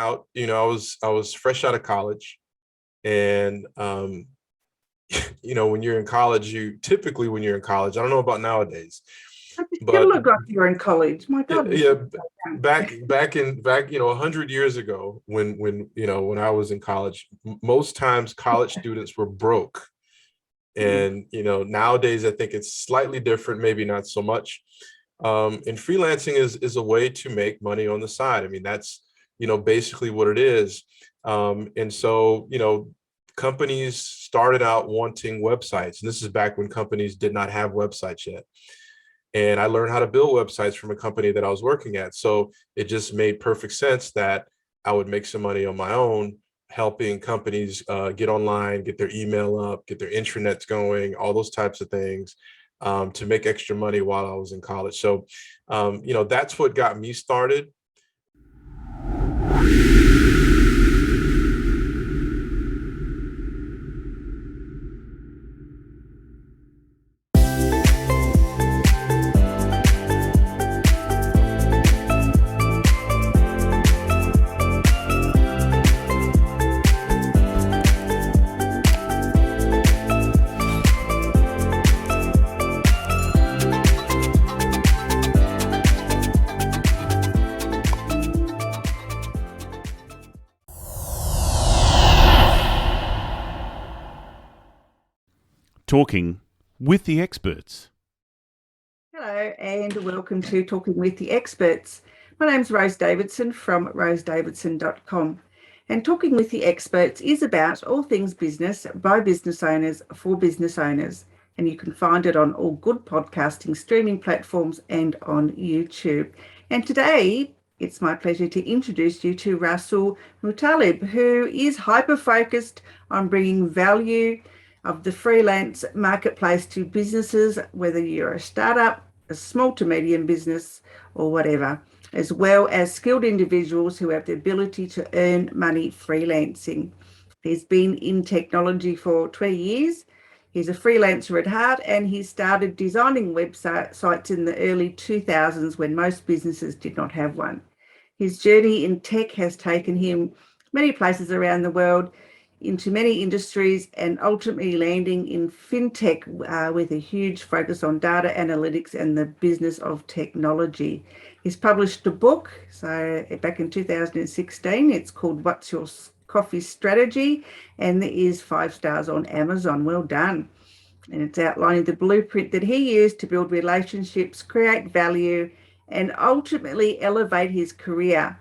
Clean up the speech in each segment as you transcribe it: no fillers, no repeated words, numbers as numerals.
out, I was fresh out of college, and when you're in college, when you're in college, I don't know about nowadays, You still but look like you're in college. My yeah, God, you yeah, still look young. back 100 years ago, when I was in college, most times college students were broke. Mm. And nowadays I think it's slightly different, maybe not so much. And freelancing is a way to make money on the side. I mean, that's basically what it is. And so companies started out wanting websites, and this is back when companies did not have websites yet. And I learned how to build websites from a company that I was working at. So it just made perfect sense that I would make some money on my own, helping companies get online, get their email up, get their intranets going, all those types of things, to make extra money while I was in college. So, that's what got me started. Talking with the experts. Hello, and welcome to Talking with the Experts. My name's Rose Davidson from rosedavidson.com. And Talking with the Experts is about all things business by business owners for business owners. And you can find it on all good podcasting streaming platforms and on YouTube. And today, it's my pleasure to introduce you to Rasool Muttalib, who is hyper-focused on bringing value of the freelance marketplace to businesses, whether you're a startup, a small to medium business, or whatever, as well as skilled individuals who have the ability to earn money freelancing. He's been in technology for 20 years. He's a freelancer at heart, and he started designing websites in the early 2000s when most businesses did not have one. His journey in tech has taken him many places around the world, into many industries, and ultimately landing in fintech with a huge focus on data analytics and the business of technology. He's published a book, so back in 2016, it's called What's Your Coffee Strategy, and it is 5 stars on Amazon. Well done. And it's outlining the blueprint that he used to build relationships, create value, and ultimately elevate his career.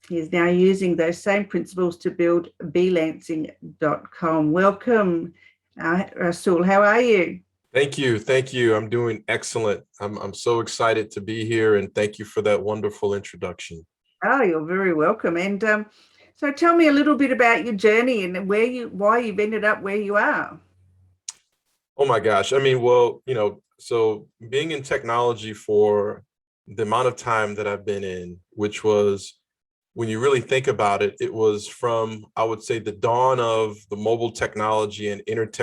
He is now using those same principles to build belancing.com. Welcome, Rasool. How are you? Thank you. Thank you. I'm doing excellent. I'm so excited to be here, and thank you for that wonderful introduction. Oh, you're very welcome. And so tell me a little bit about your journey and why you've ended up where you are. Oh my gosh. I mean, well, so being in technology for the amount of time that I've been in, which was, when you really think about it, it was from, I would say, the dawn of the mobile technology and internet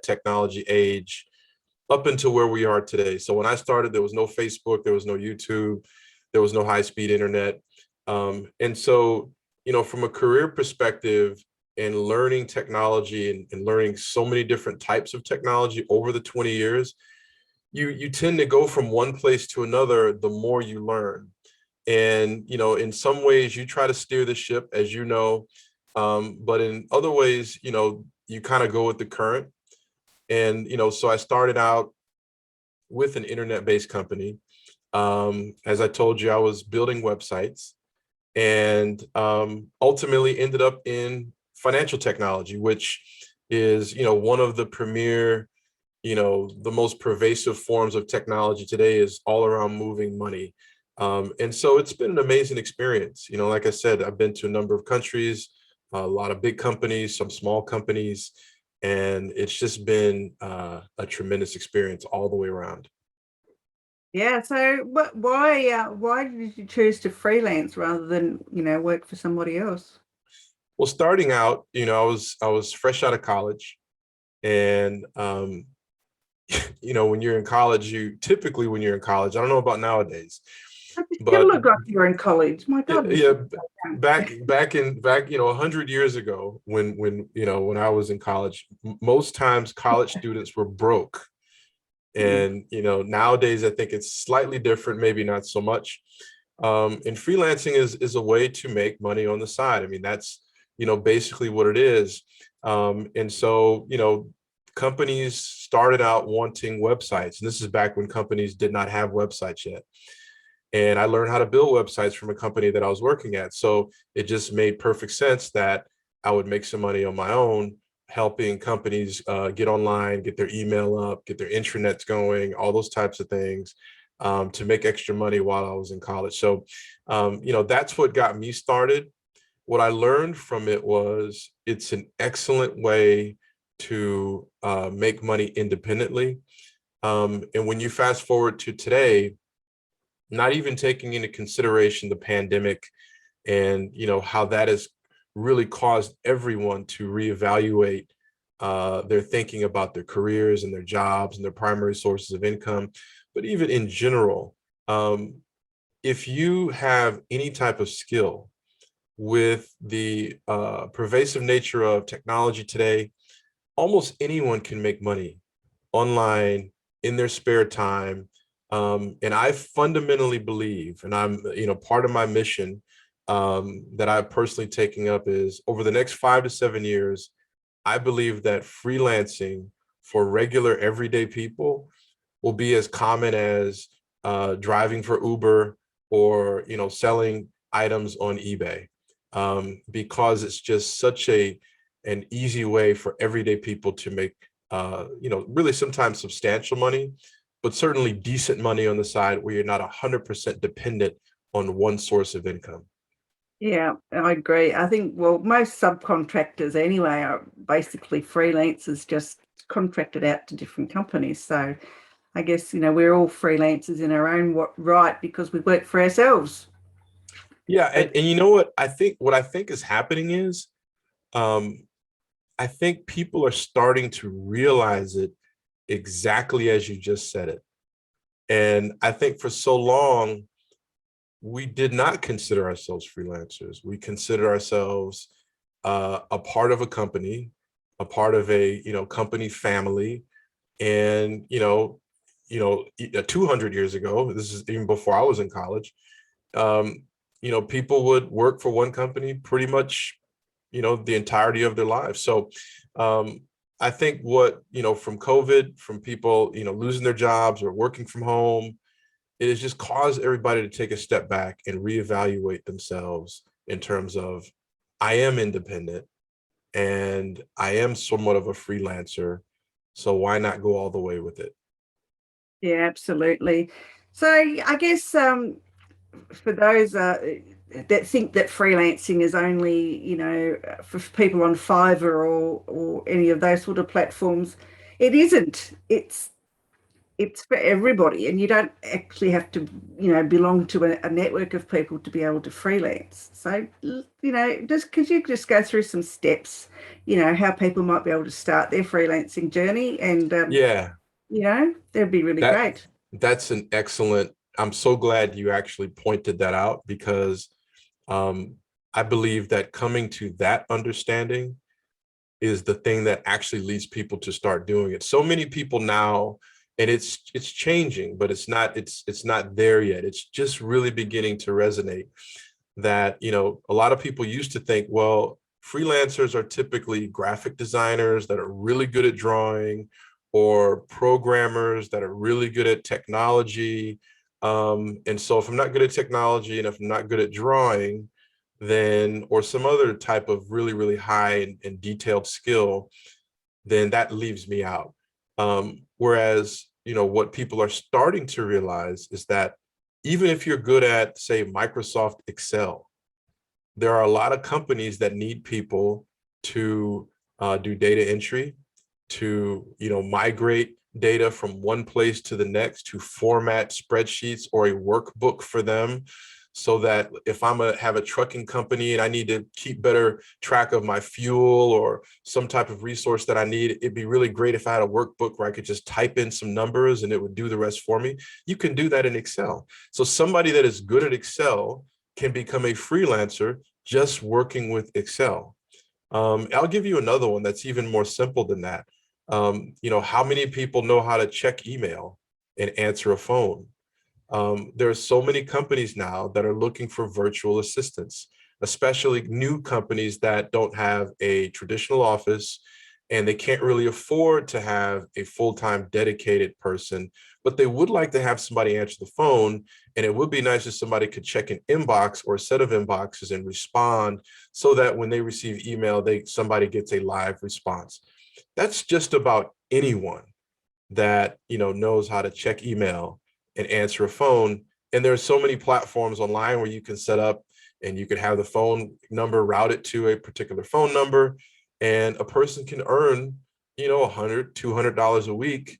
technology age up until where we are today. So when I started, there was no Facebook, there was no YouTube, there was no high-speed internet. And so, from a career perspective and learning technology and learning so many different types of technology over the 20 years, you tend to go from one place to another the more you learn. And, in some ways you try to steer the ship, as you know, but in other ways, you kind of go with the current. And, so I started out with an internet-based company. As I told you, I was building websites, and ultimately ended up in financial technology, which is, one of the premier, the most pervasive forms of technology today is all around moving money. And so it's been an amazing experience. Like I said, I've been to a number of countries, a lot of big companies, some small companies, and it's just been a tremendous experience all the way around. Yeah. So why did you choose to rather than, work for somebody else? Well, starting out, I was fresh out of college, and when you're in college, when you're in college, I don't know about nowadays, You still But look like you were in college. My yeah, God, yeah, back, 100 years ago, when I was in college, most times college students were broke. And nowadays I think it's slightly different, maybe not so much. And freelancing is a way to make money on the side. I mean, that's basically what it is. And so companies started out wanting websites, and this is back when companies did not have websites yet. And I learned how to build websites from a company that I was working at. So it just made perfect sense that I would make some money on my own, helping companies get online, get their email up, get their intranets going, all those types of things, to make extra money while I was in college. So, that's what got me started. What I learned from it was it's an excellent way to make money independently. And when you fast forward to today, not even taking into consideration the pandemic and how that has really caused everyone to reevaluate their thinking about their careers and their jobs and their primary sources of income. But even in general, if you have any type of skill, with the pervasive nature of technology today, almost anyone can make money online in their spare time. And I fundamentally believe, and I'm, part of my mission that I'm personally taking up is over the next 5 to 7 years, I believe that freelancing for regular everyday people will be as common as driving for Uber or, selling items on eBay, because it's just such an easy way for everyday people to make really sometimes substantial money, but certainly decent money on the side where you're not 100% dependent on one source of income. Yeah, I agree. I think, well, most subcontractors anyway are basically freelancers just contracted out to different companies. So I guess, we're all freelancers in our own right because we work for ourselves. Yeah, and you know what I think is happening is um, I think people are starting to realize it exactly as you just said it. And I think for so long, we did not consider ourselves freelancers. We consider ourselves a part of a company, a part of a company family, and 200 years ago, this is even before I was in college. Um, people would work for one company pretty much the entirety of their lives. So I think what from COVID, from people losing their jobs or working from home, it has just caused everybody to take a step back and reevaluate themselves in terms of, I am independent and I am somewhat of a freelancer, so why not go all the way with it? Yeah, absolutely. So I guess for those that think that freelancing is only, for people on Fiverr or any of those sort of platforms, it isn't. It's for everybody, and you don't actually have to, belong to a network of people to be able to freelance. So, just could you just go through some steps, how people might be able to start their freelancing journey, and Yeah, that'd be really that great. that's an excellent. I'm so glad you actually pointed that out, because um, I believe that coming to that understanding is the thing that actually leads people to start doing it. So many people now, and it's changing, but it's not there yet. It's just really beginning to resonate that, a lot of people used to think, well, freelancers are typically graphic designers that are really good at drawing, or programmers that are really good at technology. And so if I'm not good at technology and if I'm not good at drawing, then, or some other type of really, really high and detailed skill, then that leaves me out. Whereas, what people are starting to realize is that even if you're good at, say, Microsoft Excel, there are a lot of companies that need people to do data entry, to migrate data from one place to the next, to format spreadsheets or a workbook for them. so that if have a trucking company and I need to keep better track of my fuel or some type of resource that I need, it'd be really great if I had a workbook where I could just type in some numbers and it would do the rest for me. You can do that in Excel. So somebody that is good at Excel can become a freelancer just working with Excel. I'll give you another one that's even more simple than that. How many people know how to check email and answer a phone? There are so many companies now that are looking for virtual assistants, especially new companies that don't have a traditional office and they can't really afford to have a full-time dedicated person, but they would like to have somebody answer the phone. And it would be nice if somebody could check an inbox or a set of inboxes and respond so that when they receive email, somebody gets a live response. That's just about anyone that knows how to check email and answer a phone. And there's so many platforms online where you can set up and you can have the phone number routed to a particular phone number, and a person can earn, $100, $200 a week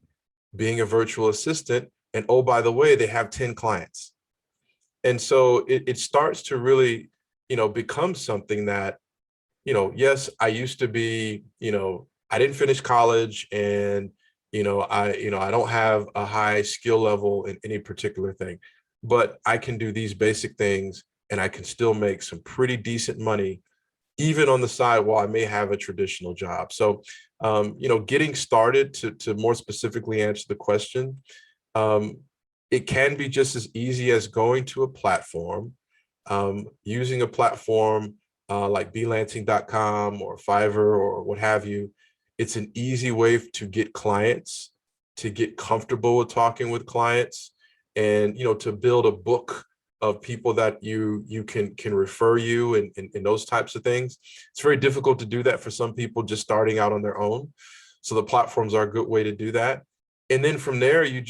being a virtual assistant. And oh, by the way, they have 10 clients. And so it starts to really, become something that, yes, I used to be, I didn't finish college and I don't have a high skill level in any particular thing, but I can do these basic things and I can still make some pretty decent money, even on the side while I may have a traditional job. So, getting started to more specifically answer the question, it can be just as easy as going to a platform, using a platform like freelancing.com or Fiverr or what have you. It's an easy way to get clients, to get comfortable with talking with clients, and to build a book of people that you can refer you and those types of things. It's very difficult to do that for some people just starting out on their own. So the platforms are a good way to do that. And then from there, you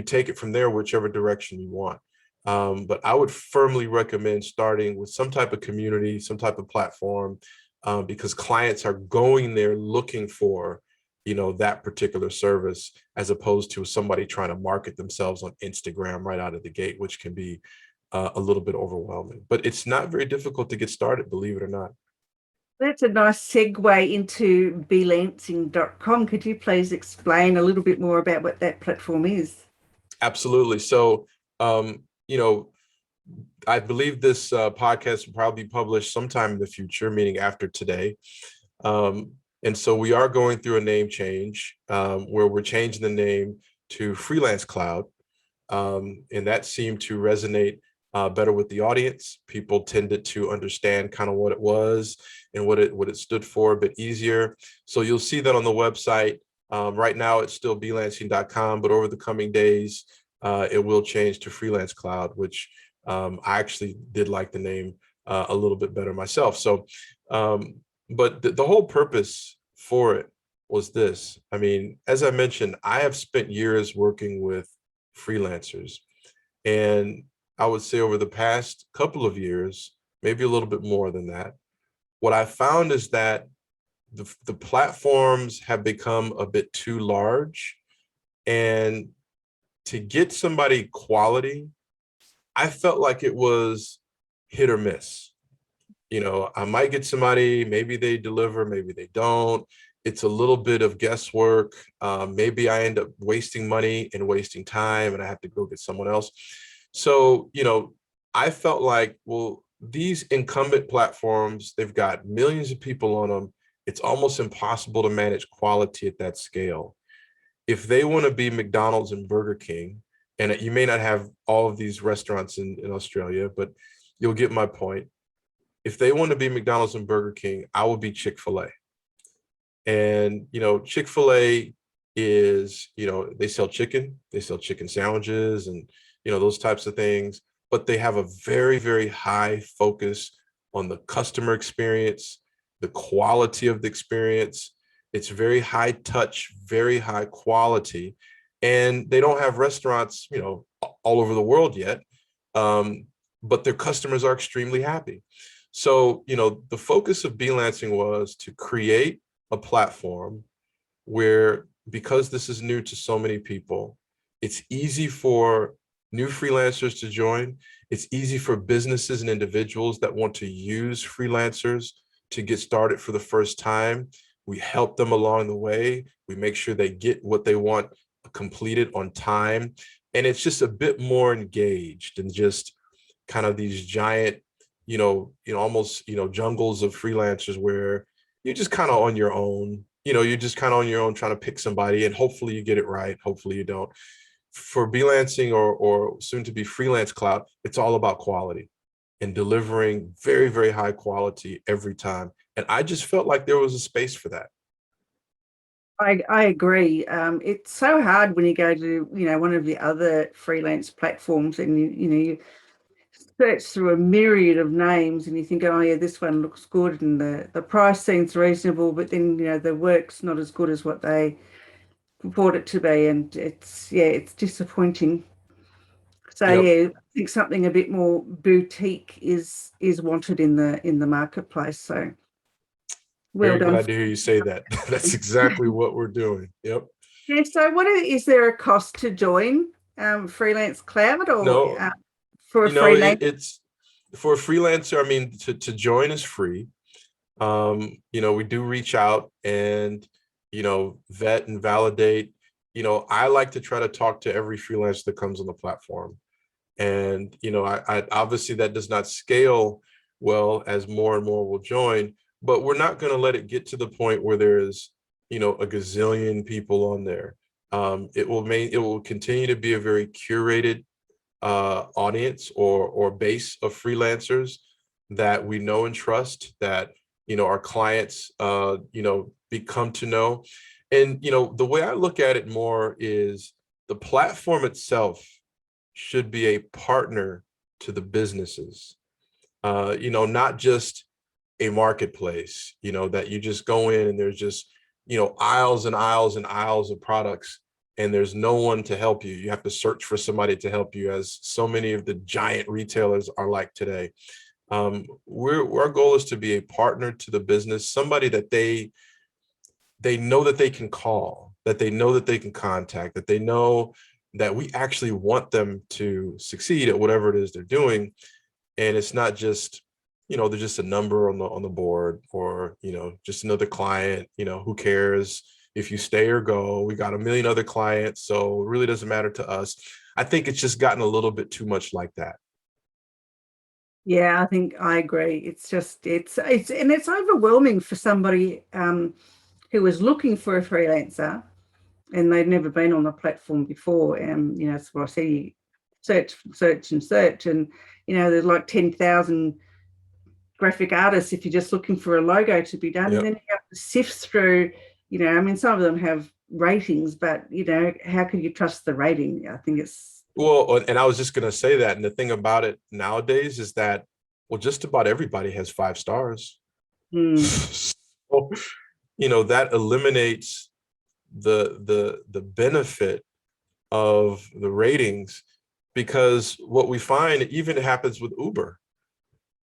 take it from there, whichever direction you want. But I would firmly recommend starting with some type of community, some type of platform, because clients are going there looking for, that particular service, as opposed to somebody trying to market themselves on Instagram right out of the gate, which can be a little bit overwhelming. But it's not very difficult to get started, believe it or not. That's a nice segue into freelancing.com. Could you please explain a little bit more about what that platform is? Absolutely. So, I believe this podcast will probably be published sometime in the future, meaning after today. And so we are going through a name change where we're changing the name to Freelance Cloud. And that seemed to resonate better with the audience. People tended to understand kind of what it was and what it stood for a bit easier. So you'll see that on the website. Right now, it's still freelancing.com, but over the coming days, it will change to Freelance Cloud, which I actually did like the name a little bit better myself. So, but the whole purpose for it was this. I mean, as I mentioned, I have spent years working with freelancers, and I would say over the past couple of years, maybe a little bit more than that, what I found is that the platforms have become a bit too large, and to get somebody quality, I felt like it was hit or miss. I might get somebody, maybe they deliver, maybe they don't. It's a little bit of guesswork. Maybe I end up wasting money and wasting time and I have to go get someone else. So, I felt like, well, these incumbent platforms, they've got millions of people on them. It's almost impossible to manage quality at that scale. If they want to be McDonald's and Burger King, and you may not have all of these restaurants in Australia, but you'll get my point. If they want to be McDonald's and Burger King, I will be Chick-fil-A. And, Chick-fil-A is, they sell chicken sandwiches and, those types of things, but they have a very, very high focus on the customer experience, the quality of the experience. It's very high touch, very high quality. And they don't have restaurants, all over the world yet, but their customers are extremely happy. So, the focus of Freelancing was to create a platform where, because this is new to so many people, it's easy for new freelancers to join. It's easy for businesses and individuals that want to use freelancers to get started for the first time. We help them along the way. We make sure they get what they want completed on time. And it's just a bit more engaged than just kind of these giant, almost, jungles of freelancers where you're just kind of on your own. You're just kind of on your own trying to pick somebody, and hopefully you get it right. Hopefully you don't. For Belancing or soon to be Freelance Cloud, it's all about quality and delivering very, very high quality every time. And I just felt like there was a space for that. I agree. It's so hard when you go to, one of the other freelance platforms and you search through a myriad of names and you think, oh yeah, this one looks good and the price seems reasonable, but then, the work's not as good as what they purport it to be. And it's disappointing. So Yep. yeah, I think something a bit more boutique is wanted in the marketplace. So well Very done. glad to hear you say that. That's exactly what we're doing. Yep. Yeah. So is there a cost to join Freelance Cloud or No, for a freelance? it's for a freelancer. I mean, to join is free. We do reach out and, vet and validate. I like to try to talk to every freelancer that comes on the platform. And, I obviously that does not scale well as more and more will join, but we're not going to let it get to the point where there's, a gazillion people on there. It will continue to be a very curated audience or base of freelancers that we know and trust, that our clients become to know. And the way I look at it more is the platform itself should be a partner to the businesses, not just a marketplace, that you just go in and there's just aisles and aisles and aisles of products and there's no one to help you. You have to search for somebody to help you, as so many of the giant retailers are like today. Our goal is to be a partner to the business, somebody that they know that they can call, that they know that they can contact, that they know that we actually want them to succeed at whatever it is they're doing. And it's not just, they're just a number on the board, or, just another client. Who cares if you stay or go? We got a million other clients, so it really doesn't matter to us. I think it's just gotten a little bit too much like that. Yeah, I think I agree. It's just it's overwhelming for somebody who was looking for a freelancer and they'd never been on the platform before. And that's what I see. Search, and there's like 10,000 graphic artists if you're just looking for a logo to be done. Yep. And then you have to sift through. Some of them have ratings, but how can you trust the rating? I think it's Well, and I was just going to say that. And the thing about it nowadays is that, well, just about everybody has 5 stars. So, that eliminates the benefit of the ratings, because what we find even happens with Uber.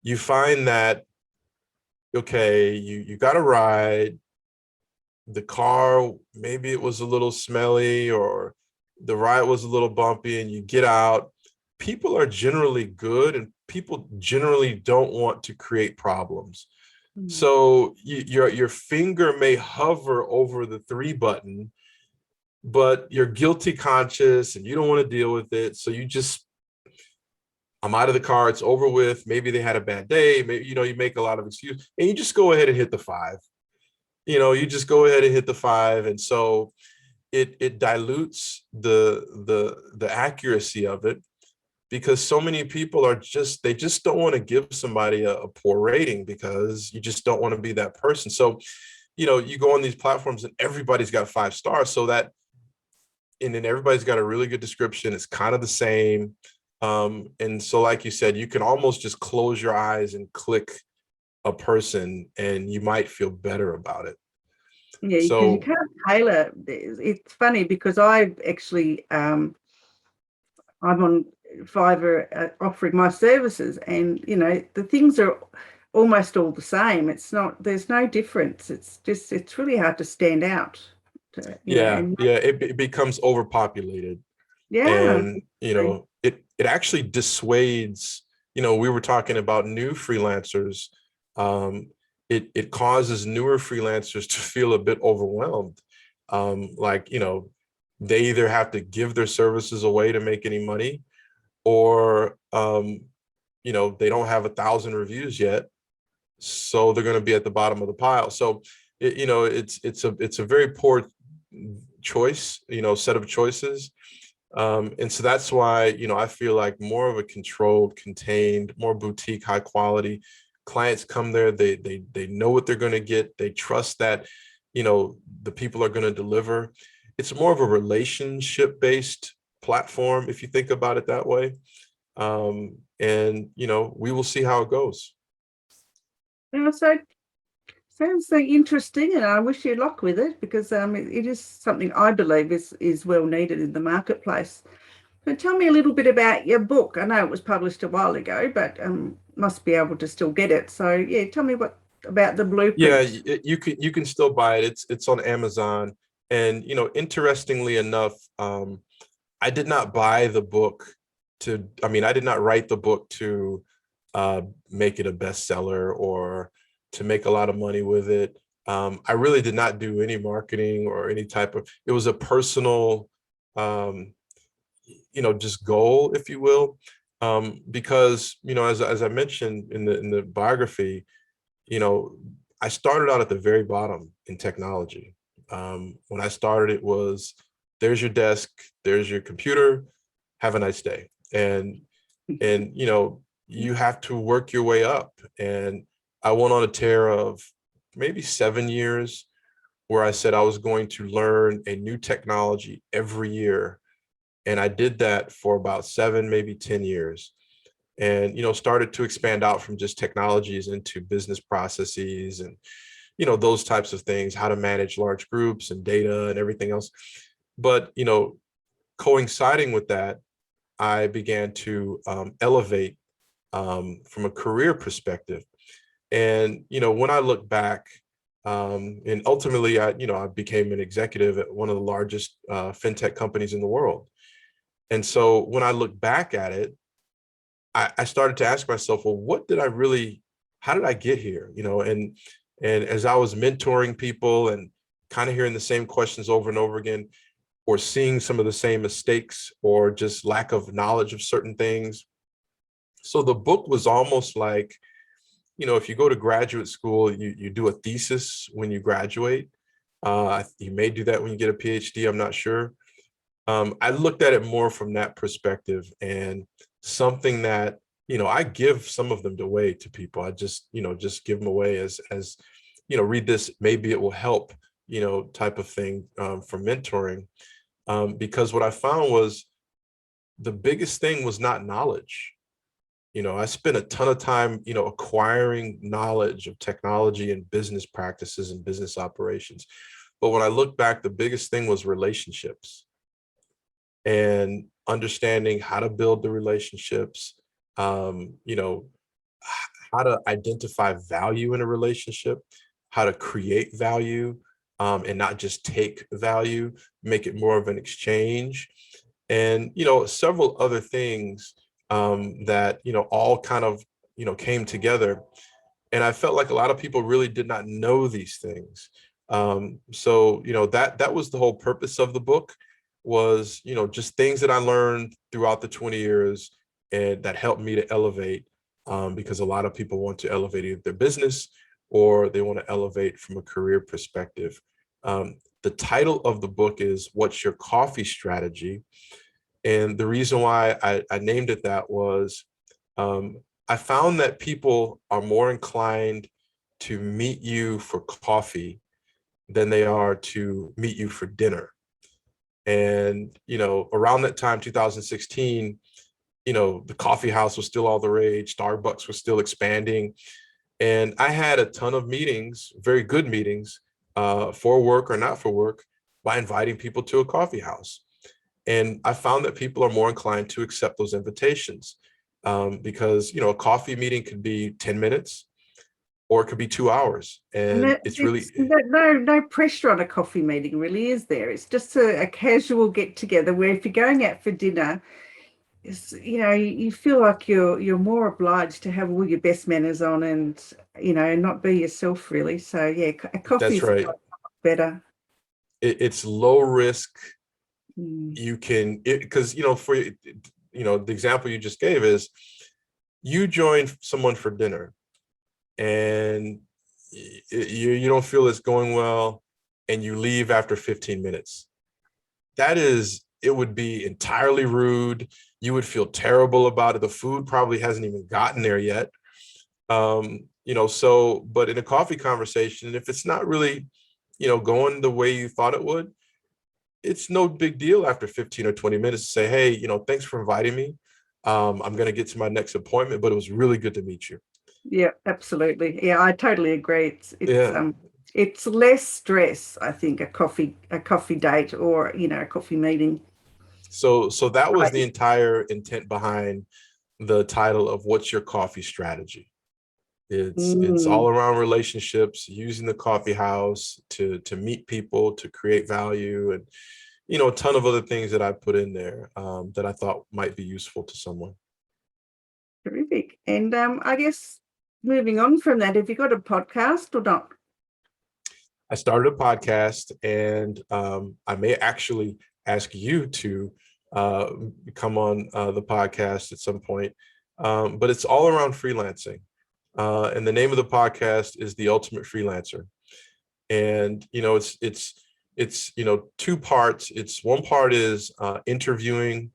You find that, okay, you got a ride, the car, maybe it was a little smelly or the ride was a little bumpy, and you get out. People are generally good and people generally don't want to create problems. So your finger may hover over the 3 button, but you're guilty conscious and you don't want to deal with it. So I'm out of the car, it's over with. Maybe they had a bad day. Maybe, you make a lot of excuses and you just go ahead and hit the 5. You just go ahead and hit the 5. And so it dilutes the accuracy of it, because so many people they just don't want to give somebody a poor rating, because you just don't want to be that person. So, you go on these platforms and everybody's got 5 stars, and then everybody's got a really good description. It's kind of the same. And so, like you said, you can almost just close your eyes and click a person and you might feel better about it. Yeah, because you can't tailor. It's funny because I've actually I'm on Fiverr offering my services, and the things are almost all the same. There's no difference. It's really hard to stand out. It becomes overpopulated. Yeah. And, it actually dissuades, we were talking about new freelancers. It causes newer freelancers to feel a bit overwhelmed. Like, they either have to give their services away to make any money, or, they don't have 1,000 reviews yet, so they're going to be at the bottom of the pile. So, it's a very poor choice, set of choices. And so that's why, I feel like more of a controlled, contained, more boutique, high quality clients come there. They know what they're going to get. They trust that, the people are going to deliver. It's more of a relationship based platform, if you think about it that way. And, we will see how it goes. Yeah, so sounds so interesting, and I wish you luck with it, because it is something I believe is well needed in the marketplace. So tell me a little bit about your book. I know it was published a while ago, but must be able to still get it. So yeah, tell me what about the Yeah, blueprint. you can still buy it. It's on Amazon. And, interestingly enough, I did not buy the book I did not write the book to make it a bestseller or to make a lot of money with it. I really did not do any marketing or any type of, it was a personal, just goal, if you will. Because, as I mentioned in the biography, you know, I started out at the very bottom in technology. When I started, it was, there's your desk, there's your computer, have a nice day. And you have to work your way up. And I went on a tear of maybe 7 years where I said I was going to learn a new technology every year. And I did that for about 7, maybe 10 years. And, started to expand out from just technologies into business processes and, those types of things, how to manage large groups and data and everything else. But, coinciding with that, I began to elevate from a career perspective. And, when I look back, and ultimately, I became an executive at one of the largest fintech companies in the world. And so when I look back at it, I started to ask myself, well, how did I get here? And as I was mentoring people and kind of hearing the same questions over and over again, or seeing some of the same mistakes or just lack of knowledge of certain things. So the book was almost like, if you go to graduate school, you do a thesis when you graduate. You may do that when you get a PhD, I'm not sure. I looked at it more from that perspective, and something that, I give some of them away to people. I just give them away as, read this, maybe it will help, type of thing, for mentoring. Because what I found was the biggest thing was not knowledge. I spent a ton of time, acquiring knowledge of technology and business practices and business operations. But when I look back, the biggest thing was relationships and understanding how to build the relationships, how to identify value in a relationship, how to create value, and not just take value, make it more of an exchange, and several other things that all kind of came together. And I felt like a lot of people really did not know these things. So that was the whole purpose of the book, was just things that I learned throughout the 20 years and that helped me to elevate, because a lot of people want to elevate either their business or they want to elevate from a career perspective. The title of the book is What's Your Coffee Strategy? And the reason why I named it that was, I found that people are more inclined to meet you for coffee than they are to meet you for dinner. And, around that time, 2016, the coffee house was still all the rage. Starbucks was still expanding. And I had a ton of meetings, very good meetings, for work or not for work, by inviting people to a coffee house. And I found that people are more inclined to accept those invitations, because, a coffee meeting could be 10 minutes. or it could be 2 hours. And And it's really, no pressure on a coffee meeting, really, is there? It's just a casual get together where if you're going out for dinner, you feel like you're more obliged to have all your best manners on and not be yourself really. So yeah, a coffee that's is a right. lot better. It's low risk. Mm. You can, because, for, the example you just gave is you join someone for dinner and you don't feel it's going well and you leave after 15 minutes. It would be entirely rude. You would feel terrible about it. The food probably hasn't even gotten there yet. But in a coffee conversation, if it's not really, going the way you thought it would, it's no big deal after 15 or 20 minutes to say, hey, thanks for inviting me. I'm going to get to my next appointment, but it was really good to meet you. Yeah, absolutely. Yeah, I totally agree. Yeah. It's less stress, I think, a coffee date or a coffee meeting. So that was the Right. entire intent behind the title of What's Your Coffee Strategy? It's all Mm. around relationships, using the coffee house to meet people, to create value, and a ton of other things that I put in there that I thought might be useful to someone. Terrific. And I guess moving on from that, have you got a podcast or not? I started a podcast, and I may actually ask you to uh, come on the podcast at some point. But it's all around freelancing. And the name of the podcast is The Ultimate Freelancer. And it's two parts. It's one part is interviewing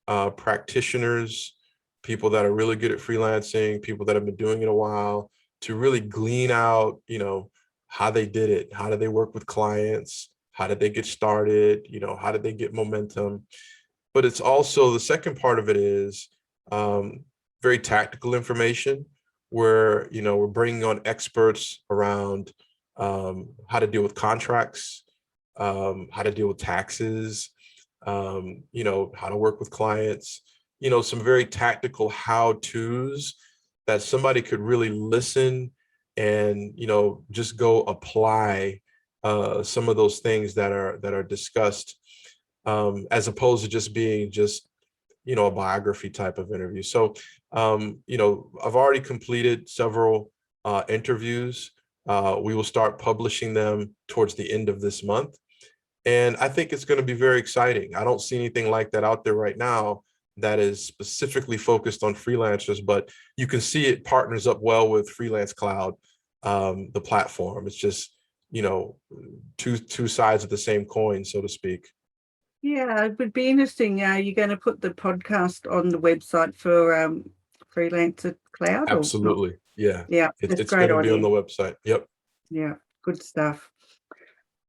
practitioners, people that are really good at freelancing, people that have been doing it a while, to really glean out how they did it, how did they work with clients, how did they get started, how did they get momentum. But it's also, the second part of it is very tactical information, where we're bringing on experts around how to deal with contracts, how to deal with taxes, how to work with clients, some very tactical how-tos that somebody could really listen and, just go apply some of those things that are discussed, as opposed to just being a biography type of interview. So, I've already completed several interviews. We will start publishing them towards the end of this month. And I think it's going to be very exciting. I don't see anything like that out there right now that is specifically focused on freelancers, but you can see it partners up well with Freelance Cloud, the platform. It's just, two sides of the same coin, so to speak. Yeah, it would be interesting. You're going to put the podcast on the website for Freelancer Cloud or not? Absolutely. Yeah. Yeah, that's a It's going great to be on idea. the website. Yep. Yeah, good stuff.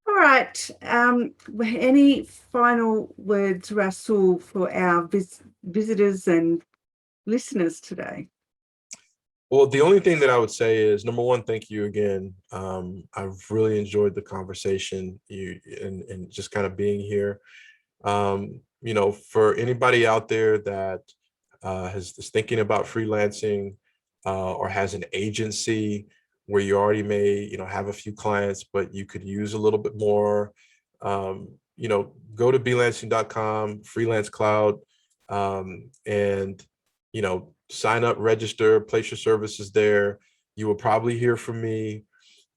All right. Any final words, Rasool, for our visitors and listeners today? Well, the only thing that I would say is, number one, thank you again. I've really enjoyed the conversation, and just kind of being here. For anybody out there that is thinking about freelancing, or has an agency where you already may, have a few clients, but you could use a little bit more, go to belancing.com, Freelance Cloud, and, sign up, register, place your services there. You will probably hear from me,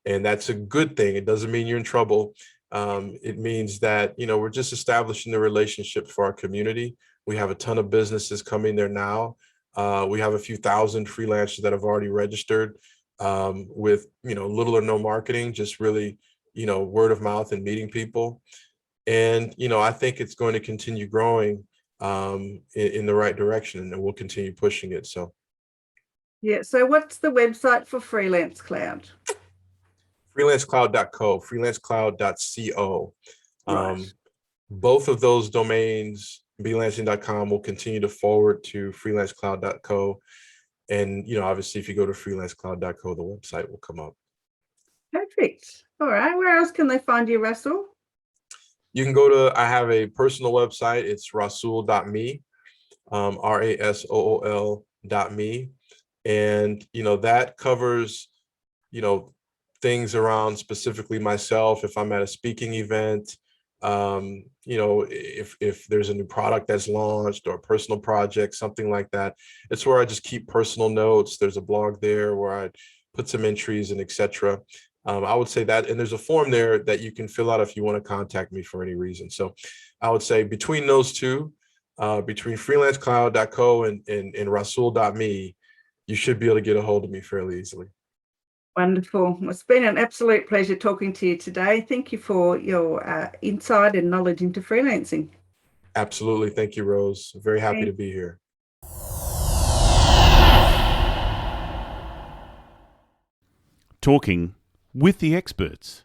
and that's a good thing. It doesn't mean you're in trouble. It means that, we're just establishing the relationship for our community. We have a ton of businesses coming there now. We have a few thousand freelancers that have already registered, with, little or no marketing, just really, word of mouth and meeting people. And, I think it's going to continue growing in the right direction, and we'll continue pushing it. So Yeah. So what's the website for Freelance Cloud? freelancecloud.co, freelancecloud.co. Right. Both of those domains, belancing.com, will continue to forward to freelancecloud.co. And, obviously, if you go to freelancecloud.co, the website will come up. Perfect. All right. Where else can they find you, Rasool? You can go to, I have a personal website. It's rasool.me, RASOOL.me. And, that covers things around specifically myself, if I'm at a speaking event, if there's a new product that's launched or a personal project, something like that. It's where I just keep personal notes. There's a blog there where I put some entries and etc. I would say that, and there's a form there that you can fill out if you want to contact me for any reason. So I would say between those two, between freelancecloud.co and rasool.me, you should be able to get a hold of me fairly easily. Wonderful. It's been an absolute pleasure talking to you today. Thank you for your insight and knowledge into freelancing. Absolutely. Thank you, Rose. Very happy to be here. Talking with the experts.